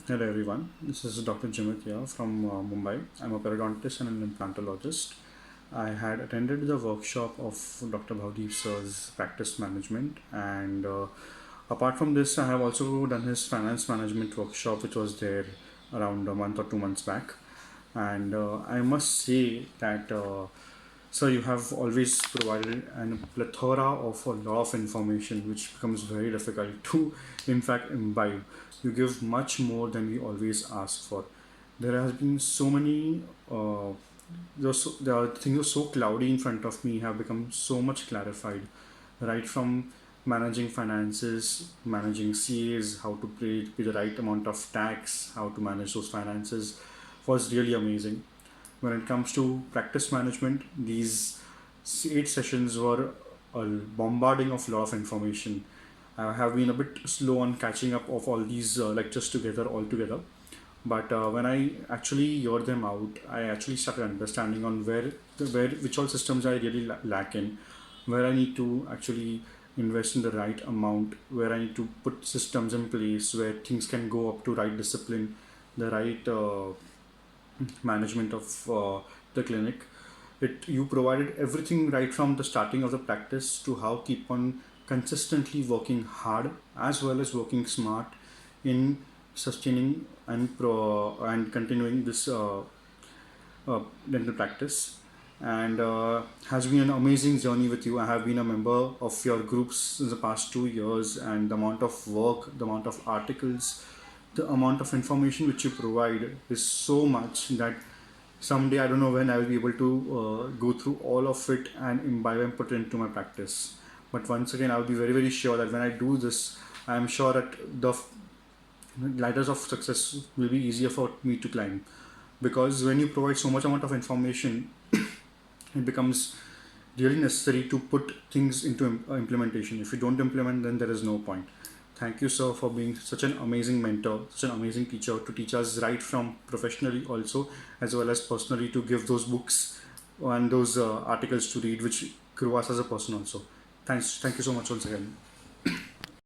Hello everyone, this is Dr. Jimit here from Mumbai. I'm a periodontist and an implantologist. I had attended the workshop of Dr. Bhavdeep sir's practice management, and apart from this, I have also done his finance management workshop, which was there around a month or 2 months back. And I must say that so you have always provided a plethora of a lot of information, which becomes very difficult to, in fact, imbibe. You give much more than we always ask for. There has been so many. There are things are so cloudy in front of me have become so much clarified, right from managing finances, managing CAs, how to pay the right amount of tax, how to manage those finances, was really amazing. When it comes to practice management, these 8 sessions were a bombarding of a lot of information. I have been a bit slow on catching up of all these lectures together all together. But when I actually hear them out, I actually started understanding on where which all systems I really lack in, where I need to actually invest in the right amount, where I need to put systems in place, where things can go up to right discipline, the right management of the clinic. It you provided everything right from the starting of the practice to how keep on consistently working hard as well as working smart in sustaining and continuing this dental practice. And has been an amazing journey with you. I have been a member of your groups in the past 2 years, and the amount of work, the amount of articles, the amount of information which you provide is so much that someday I don't know when I will be able to go through all of it and imbibe and put it into my practice. But once again, I will be very sure that when I do this, I am sure that the ladders of success will be easier for me to climb, because when you provide so much amount of information, it becomes really necessary to put things into implementation. If you don't implement, then there is no point. Thank you, sir, for being such an amazing mentor, such an amazing teacher to teach us right from professionally also, as well as personally, to give those books and those articles to read, which grew us as a person also. Thank you so much once again.